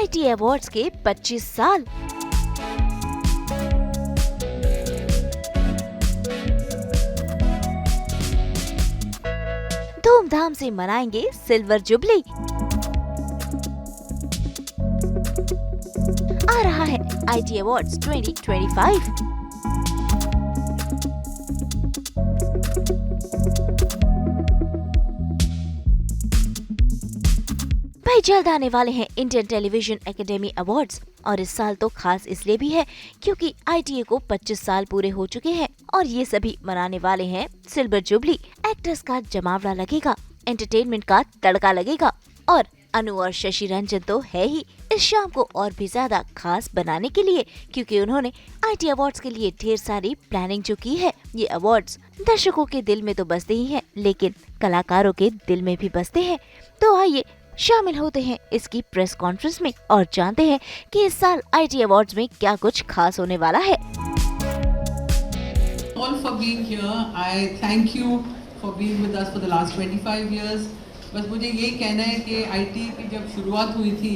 IT awards के 25 साल। धूमधाम से मनाएंगे सिल्वर जुबली। आ रहा है आईटी अवार्ड्स 2025। भाई जल्द आने वाले हैं इंडियन टेलीविजन एकेडमी अवार्ड्स, और इस साल तो खास इसलिए भी है क्योंकि आईटीए को 25 साल पूरे हो चुके हैं और ये सभी मनाने वाले हैं सिल्वर जुबली। एक्टर्स का जमावड़ा लगेगा, एंटरटेनमेंट का तड़का लगेगा और अनु और शशि रंजन तो है ही इस शाम को और भी ज्यादा खास बनाने के लिए, क्योंकि उन्होंने आईटी अवार्ड्स के लिए ढेर सारी प्लानिंग जो की है। ये अवार्ड्स दर्शकों के दिल में तो बसते ही हैं, लेकिन कलाकारों के दिल में भी बसते हैं। तो आइए शामिल होते हैं इसकी प्रेस कॉन्फ्रेंस में और जानते हैं कि इस साल आईटी अवार्ड्स में क्या कुछ खास होने वाला है। All for being here. I thank you for being with us for the last 25 years. बस मुझे ये कहना है कि आईटी की जब शुरुआत हुई थी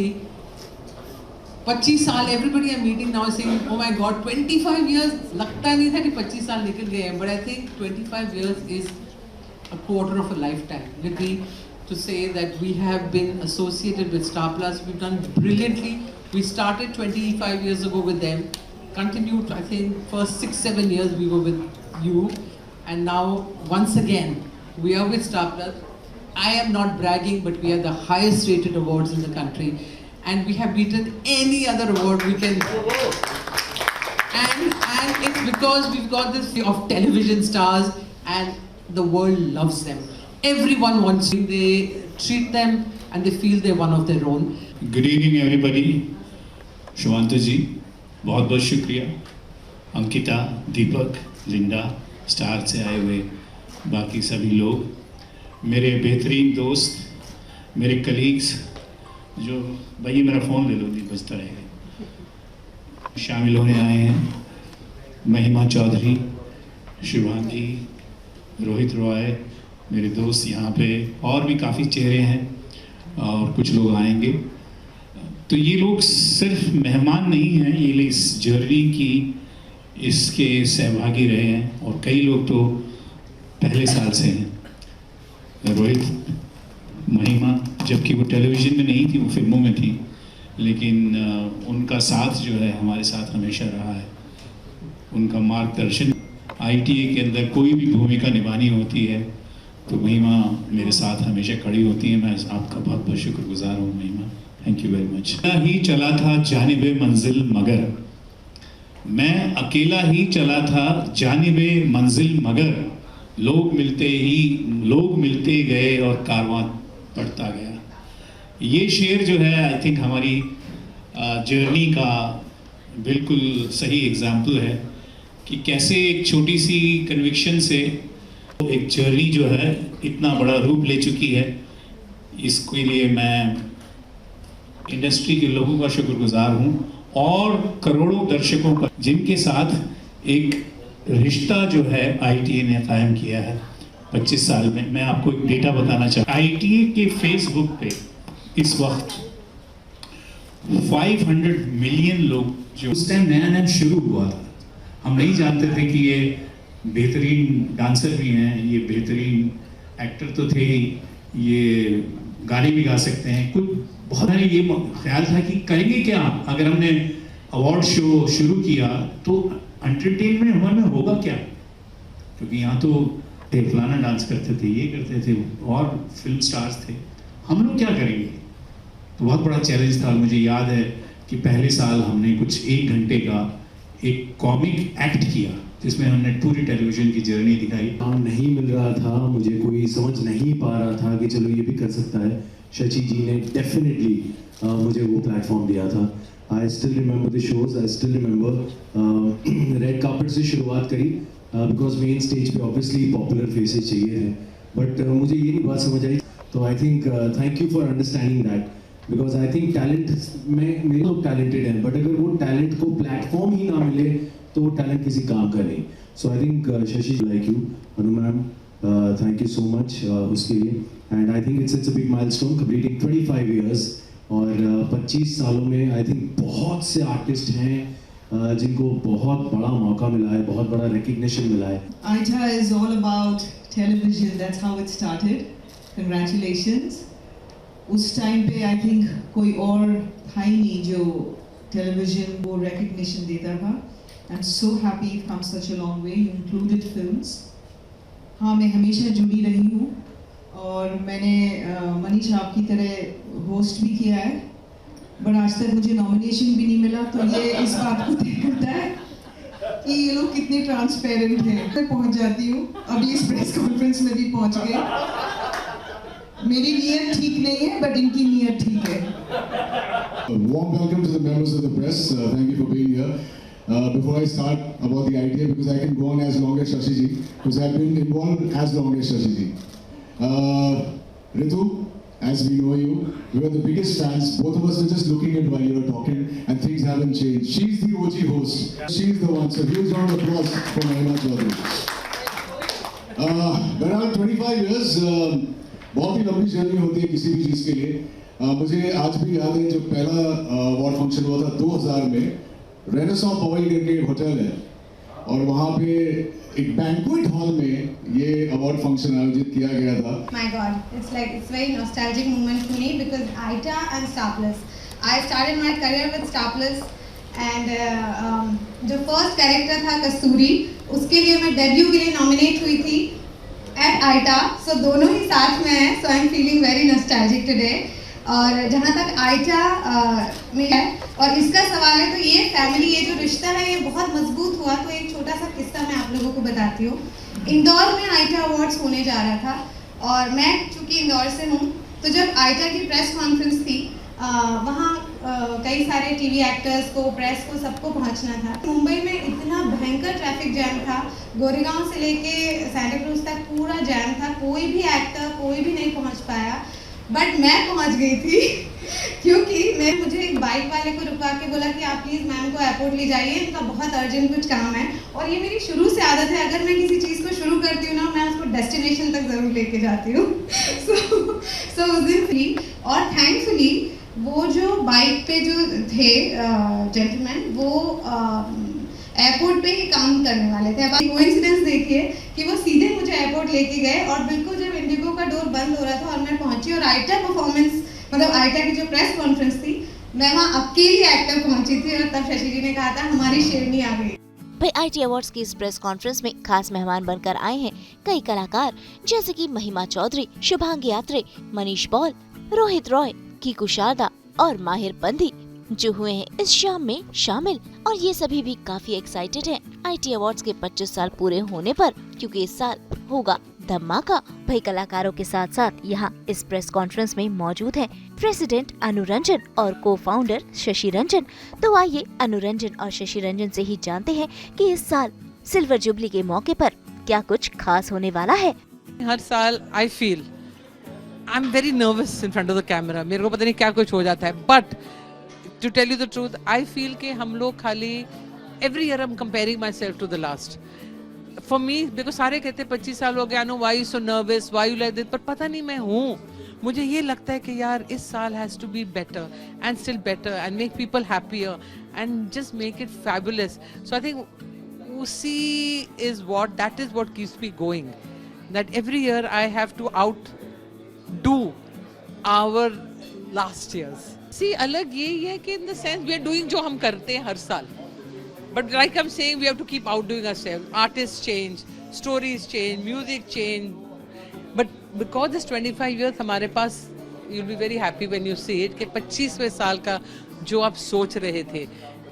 25 साल, everybody I'm meeting now is saying, oh my God, 25 years. लगता नहीं था कि 25 साल निकल गए हैं, but I think 25 years is a quarter of a lifetime. With me to say that we have been associated with Star Plus. We've done brilliantly. We started 25 years ago with them, continued I think first 6-7 years we were with you, and now once again we are with Star Plus. I am not bragging, but we are the highest rated awards in the country, and we have beaten any other award we can. And it's because we've got this of television stars and the world loves them. Everyone wants them. They treat them and they feel they're one of their own. Good evening everybody. Shivant जी बहुत बहुत शुक्रिया। अंकिता, दीपक, Linda, star से आए हुए बाकी सभी लोग, मेरे बेहतरीन दोस्त, मेरे कलीग्स जो भाई मेरा फ़ोन ले लो नहीं बजता रहेगा, शामिल होने आए हैं। महिमा चौधरी, शिवांगी, रोहित रॉय, मेरे दोस्त यहाँ पे और भी काफ़ी चेहरे हैं और कुछ लोग आएंगे। तो ये लोग सिर्फ मेहमान नहीं हैं, ये लोग इस जर्नी की इसके सहभागी रहे हैं और कई लोग तो पहले साल से हैं। रोहित, महिमा, जबकि वो टेलीविज़न में नहीं थी, वो फिल्मों में थी, लेकिन उनका साथ जो है हमारे साथ हमेशा रहा है। उनका मार्गदर्शन, आईटीए के अंदर कोई भी भूमिका निभानी होती है तो महिमा मेरे साथ हमेशा खड़ी होती है। मैं आपका बहुत बहुत शुक्रगुजार हूँ महिमा, थैंक यू वेरी मच। ही चला था जानिबे मंजिल मगर, मैं अकेला ही चला था जानिबे मंजिल मगर, लोग मिलते गए और कारवां बढ़ता गया। ये शेर जो है आई थिंक हमारी जर्नी का बिल्कुल सही एग्जाम्पल है कि कैसे एक छोटी सी कन्विक्शन से एक जर्नी जो है इतना बड़ा रूप ले चुकी है। इसके लिए मैं इंडस्ट्री के लोगों का शुक्रगुजार हूँ और करोड़ों दर्शकों का जिनके साथ एक रिश्ता जो है आईटीए ने कायम किया है 25 साल में। मैं आपको एक डेटा बताना चाहता हूँ, आईटीए के फेसबुक पे इस वक्त 500 मिलियन लोग, जो उस टाइम नया नया शुरू हुआ था, हम नहीं जानते थे कि ये बेहतरीन डांसर भी हैं, ये बेहतरीन एक्टर तो थे ही, ये गाने भी गा सकते हैं। कुछ बहुत सारे ये ख्याल था कि करेंगे क्या अगर हमने अवार्ड शो शुरू किया तो एंटरटेनमेंट हमारे में होगा क्या, क्योंकि यहाँ तो फलाना डांस करते थे, ये करते थे और फिल्म स्टार्स थे, हम लोग क्या करेंगे। तो बहुत बड़ा चैलेंज था। मुझे याद है कि पहले साल हमने कुछ 1 घंटे का एक कॉमिक एक्ट किया जिसमें हमने पूरी टेलीविजन की जर्नी दिखाई। काम नहीं मिल रहा था, मुझे कोई समझ नहीं पा रहा था कि चलो ये भी कर सकता है। शशि जी ने डेफिनेटली मुझे वो प्लेटफॉर्म दिया था। I still remember the shows, I still remember red carpet से शुरुआत करी बिकॉज मेन स्टेज पे ऑब्वियसली पॉपुलर फेसेस चाहिए थे, बट मुझे ये नहीं बात समझ आई। तो I think thank you for understanding that, because I think talent में मेरे लोग टैलेंटेड हैं, बट अगर वो टैलेंट को प्लेटफॉर्म ही ना मिले तो वो टैलेंट किसी काम का नहीं। So I think Shashi like you, Anu ma'am, thank you so much उसके लिए। And I think it's a big milestone, completing 25 years और 25 सालों में आई थिंक बहुत से आर्टिस्ट हैं जिनको बहुत बड़ा मौका मिला है, बहुत बड़ा रिकग्निशन मिला है. Aita is all about television. That's how it started. Congratulations. उस टाइम पे आई थिंक कोई और था ही नहीं जो टेलीविजन को रिकग्निशन देता था. I am so happy you've come such a long way. You included films. हाँ, मैं हमेशा जुड़ी रही हूँ और मैंने मनीष आपकी तरह होस्ट भी किया है, बट आज तक मुझे नॉमिनेशन भी नहीं मिला. तो ये इस बात को तय करता है कि ये लोग कितने ट्रांसपेरेंट हैं. मैं पहुंच जाती हूँ, अभी इस प्रेस कॉन्फ्रेंस में भी पहुंच गए. मेरी नीयत ठीक नहीं है, बट इनकी नीयत ठीक है. A warm welcome to the members of the press. Thank you for being here. Before I start about the idea, because I can go on as long as Shashi ji, because I've been involved as long as Shashi ji. Ritu, as we know you, we were the biggest fans. Both of us were just looking at while you were talking, and things haven't changed. She's the OG host. She's the one. So huge round of applause for Mahima Chaudhary. Around 25 years. बहुत ही लंबी journey होती है किसी भी चीज़ के लिए. मुझे आज भी याद है जब पहला अवार्ड फंक्शन हुआ था 2000 में, रेनेसां पवई करके एक होटल है और वहाँ पे एक बैंक्वेट हॉल में ये अवार्ड फंक्शन आयोजित किया गया था. My God, it's very nostalgic moment for me because Aita and Star Plus. I started my career with Star Plus and जो फर्स्ट कैरेक्टर था कस्तूरी, उसके लिए मैं डेब्यू के लिए नॉमिनेट हुई थी एट आइटा. सो दोनों ही साथ में हैं. So I am feeling very nostalgic today. और जहाँ तक आइटा में है और इसका सवाल है, तो ये फैमिली, ये जो रिश्ता है, ये बहुत मजबूत हुआ. तो एक छोटा सा किस्सा मैं आप लोगों को बताती हूँ. इंदौर में आइटा अवार्ड्स होने जा रहा था और मैं चूँकि इंदौर से हूँ, तो जब आइटा की प्रेस कॉन्फ्रेंस थी, वहाँ कई सारे टीवी एक्टर्स को, प्रेस को, सबको पहुँचना था. मुंबई में इतना भयंकर ट्रैफिक जैम था, गोरेगांव से लेके सैंटा क्रूज तक पूरा जैम था. कोई भी एक्टर, कोई भी नहीं पहुँच पाया, बट मैं पहुँच गई थी क्योंकि मुझे एक बाइक वाले को रुका के बोला कि आप प्लीज़ मैम को एयरपोर्ट ले जाइए, इनका बहुत अर्जेंट कुछ काम है. और ये मेरी शुरू से आदत है, अगर मैं किसी चीज़ को शुरू करती हूँ ना, मैं उसको डेस्टिनेशन तक ज़रूर लेके जाती हूँ. सो उस दिन फ्री. और थैंकफुली वो जो बाइक पे जो थे जेंटलमैन, वो एयरपोर्ट पे ही काम करने वाले थे. अब कोइंसिडेंस देखिए कि वो सीधे मुझे एयरपोर्ट लेके गए और बिल्कुल जब इंडिगो का डोर बंद हो रहा था और मैं पहुंची और आइटा परफॉर्मेंस, मतलब आइटा की जो प्रेस कॉन्फ्रेंस थी, मैं वहाँ अकेली एक्टर पहुंची थी और तब शशि जी ने कहा था हमारी शेरनी आ गई. भाई आईटी अवार्ड्स की इस प्रेस कॉन्फ्रेंस में खास मेहमान बनकर आए हैं कई कलाकार, जैसे कि महिमा चौधरी, शुभांगी आत्रे, मनीष पॉल, रोहित रॉय, कीकू शारदा और माहिर बंदी, जो हुए हैं इस शाम में शामिल. और ये सभी भी काफी एक्साइटेड हैं आईटी अवार्ड्स के 25 साल पूरे होने पर, क्योंकि इस साल होगा धमाका. भाई कलाकारों के साथ साथ यहाँ इस प्रेस कॉन्फ्रेंस में मौजूद हैं प्रेसिडेंट अनु रंजन और को फाउंडर शशि रंजन. तो आइए अनु रंजन और शशि रंजन से ही जानते हैं कि इस साल सिल्वर जुबली के मौके पर क्या कुछ खास होने वाला है. हर साल I feel I am very nervous in front of the camera. मेरे को पता नहीं क्या कुछ हो जाता है, but to tell you the truth, I feel कि हम लोग खाली every year I am comparing myself to the last. For me, मेरे को सारे कहते हैं 25 साल हो गया, I know why you so nervous, why you like this, पर पता नहीं मैं हूँ. मुझे ये लगता है कि यार इस साल has to be better and still better and make people happier and just make it fabulous. So I think उसी is that is what keeps me going, that every year I have to outdo our last years. See, अलग यही है कि in the sense we are doing जो हम करते हैं हर साल, but like I'm saying, we have to keep outdoing ourselves. Artists change, stories change, music change, but because this 25 years हमारे पास, you'll be very happy when you see it कि 25वें साल का जो आप सोच रहे थे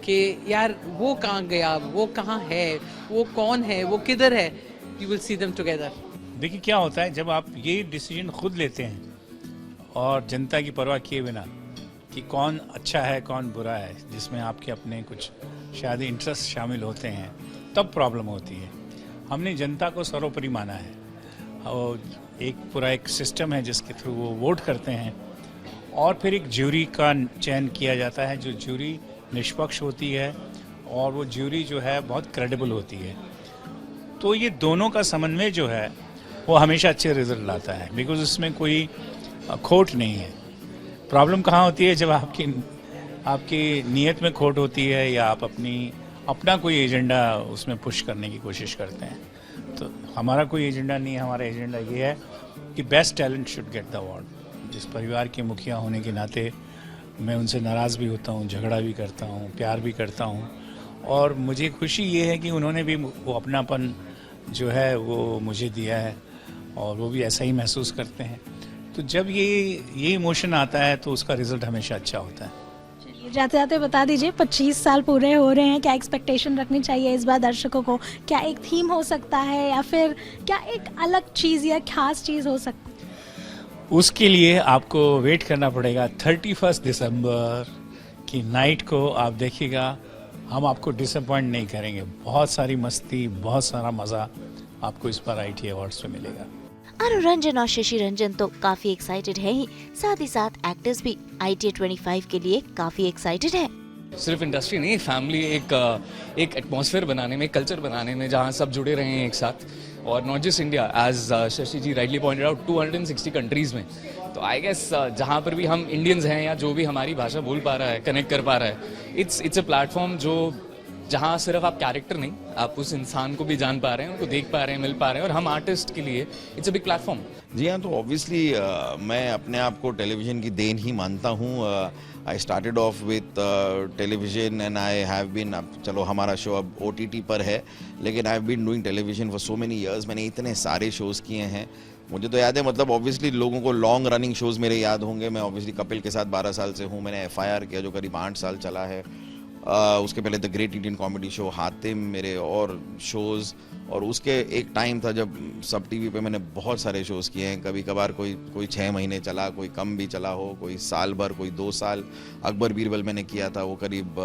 कि यार वो कहाँ गया, वो कहाँ है, वो कौन है, वो किधर है, you will see them together. देखिए क्या होता है जब आप ये डिसीजन खुद लेते हैं और जनता की परवाह किए बिना कि कौन अच्छा है कौन बुरा है, जिसमें आपके अपने कुछ शायद इंटरेस्ट शामिल होते हैं, तब प्रॉब्लम होती है. हमने जनता को सर्वोपरि माना है और एक सिस्टम है जिसके थ्रू वो वोट करते हैं और फिर एक ज्यूरी का चयन किया जाता है, जो ज्यूरी निष्पक्ष होती है और वो ज्यूरी जो है बहुत क्रेडिबल होती है. तो ये दोनों का समन्वय जो है वो हमेशा अच्छे रिजल्ट लाता है, बिकॉज उसमें कोई खोट नहीं है. प्रॉब्लम कहाँ होती है, जब आपकी नीयत में खोट होती है या आप अपना कोई एजेंडा उसमें पुश करने की कोशिश करते हैं। तो हमारा कोई एजेंडा नहीं है, हमारा एजेंडा ये है कि best talent should get the award. जिस परिवार के मुखिया होने के नाते मैं उनसे नाराज़ भी होता हूँ, झगड़ा भी करता हूँ, प्यार भी करता हूँ, और मुझे खुशी ये है कि उन्होंने भी वो अपनापन जो है वो मुझे दिया है और वो भी ऐसा ही महसूस करते हैं। तो जब ये इमोशन आता है तो उसका रिजल्ट हमेशा अच्छा होता है। जाते जाते बता दीजिए, 25 साल पूरे हो रहे हैं, क्या एक्सपेक्टेशन रखनी चाहिए इस बार दर्शकों को? क्या एक थीम हो सकता है या फिर क्या एक अलग चीज़ या खास चीज़ हो सकती है? उसके लिए आपको वेट करना पड़ेगा 31 दिसंबर की नाइट को। आप देखिएगा, हम आपको डिसअपॉइंट नहीं करेंगे। बहुत सारी मस्ती, बहुत सारा मज़ा आपको इस बार ITA अवार्ड्स में मिलेगा। अनु रंजन और शशि रंजन तो काफी एक्साइटेड है ही, साथ ही साथ एक्टर्स भी ITA 25 के लिए काफी एक्साइटेड है। सिर्फ इंडस्ट्री नहीं, फैमिली एक एटमॉस्फेयर बनाने में, कल्चर बनाने में, जहाँ सब जुड़े रहे हैं एक साथ, और not just India, as Shashi ji rightly pointed out, 260 countries में। तो आई गेस जहाँ पर भी हम इंडियंस हैं या जो भी हमारी भाषा बोल पा रहा है, कनेक्ट कर पा रहा है, इट्स अ प्लेटफॉर्म जहाँ सिर्फ आप कैरेक्टर नहीं, आप उस इंसान को भी जान पा रहे हैं, उनको देख पा रहे हैं, मिल पा रहे हैं, और हम आर्टिस्ट के लिए इट्स अ बिग प्लेटफॉर्म। जी हाँ, तो ऑब्वियसली मैं अपने आप को टेलीविज़न की देन ही मानता हूँ। I started off with television and I have been, चलो हमारा शो अब OTT पर है, लेकिन I have been doing television for so many years. मैंने इतने सारे शोज़ किए हैं, मुझे तो याद है, मतलब ऑब्वियसली लोगों को लॉन्ग रनिंग शोज़ मेरे याद होंगे। मैं ऑब्वियसली कपिल के साथ 12 साल से हूँ। मैंने FIR किया जो करीब 8 साल चला है। उसके पहले the great Indian comedy show, Hatim, मेरे और शोज़, और उसके एक टाइम था जब सब TV पे मैंने बहुत सारे शोज़ किए हैं। कभी कभार कोई 6 महीने चला, कोई कम भी चला हो, कोई साल भर, कोई 2 साल। अकबर बीरबल मैंने किया था, वो करीब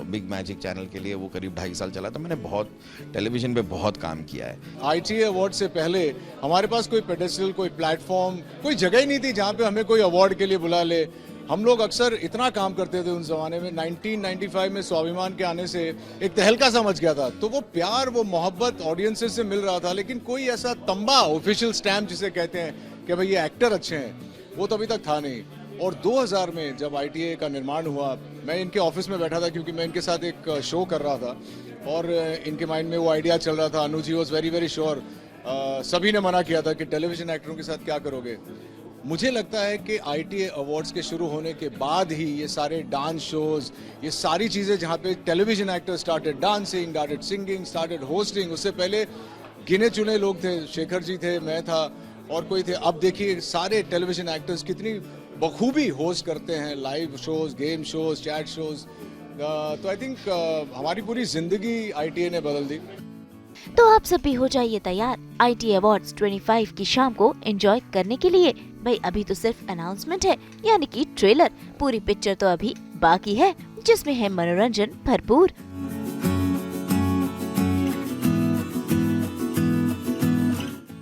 बिग मैजिक चैनल के लिए, वो करीब 2.5 साल चला था। मैंने बहुत टेलीविज़न पे बहुत काम किया है। ITA अवार्ड से पहले हमारे पास कोई पेडेस्टल, कोई प्लेटफॉर्म, कोई जगह ही नहीं थी जहाँ पे हमें कोई अवार्ड के लिए बुला ले। हम लोग अक्सर इतना काम करते थे उस ज़माने में। 1995 में स्वाभिमान के आने से एक तहलका सा मच गया था, तो वो प्यार, वो मोहब्बत ऑडियंसेस से मिल रहा था, लेकिन कोई ऐसा तंबा, ऑफिशियल स्टैम्प जिसे कहते हैं कि भाई ये एक्टर अच्छे हैं, वो तो अभी तक था नहीं। और 2000 में जब ITA का निर्माण हुआ, मैं इनके ऑफिस में बैठा था क्योंकि मैं इनके साथ एक शो कर रहा था, और इनके माइंड में वो आइडिया चल रहा था। Anu ji was very very sure, सभी ने मना किया था कि टेलीविजन एक्टरों के साथ क्या करोगे। मुझे लगता है कि ITA अवार्ड्स के शुरू होने के बाद ही ये सारे डांस शोज, ये सारी चीज़ें जहाँ पे television actors started dancing, started singing, started hosting, उससे पहले गिने चुने लोग थे, शेखर जी थे, मैं था और कोई थे। अब देखिए सारे टेलीविजन एक्टर्स कितनी बखूबी होस्ट करते हैं live shows, game shows, chat shows. तो आई थिंक हमारी पूरी जिंदगी ITA ने बदल दी। तो आप सब भी हो जाइए तैयार ITA अवार्ड्स 25 की शाम को एंजॉय करने के लिए। भाई अभी तो सिर्फ अनाउंसमेंट है, यानी कि ट्रेलर, पूरी पिक्चर तो अभी बाकी है, जिसमें है मनोरंजन भरपूर।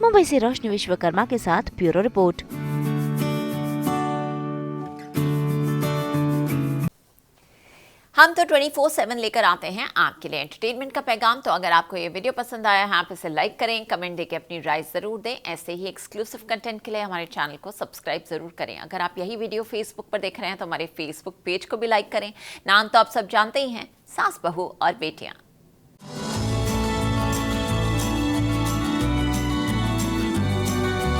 मुंबई से रोशनी विश्वकर्मा के साथ ब्यूरो रिपोर्ट। हम तो 24/7 लेकर आते हैं आपके लिए एंटरटेनमेंट का पैगाम। तो अगर आपको ये वीडियो पसंद आया है, आप इसे लाइक करें, कमेंट देके अपनी राय जरूर दें। ऐसे ही एक्सक्लूसिव कंटेंट के लिए हमारे चैनल को सब्सक्राइब जरूर करें। अगर आप यही वीडियो फेसबुक पर देख रहे हैं तो हमारे फेसबुक पेज को भी लाइक करें। नाम तो आप सब जानते ही हैं, सास, बहू और बेटियां।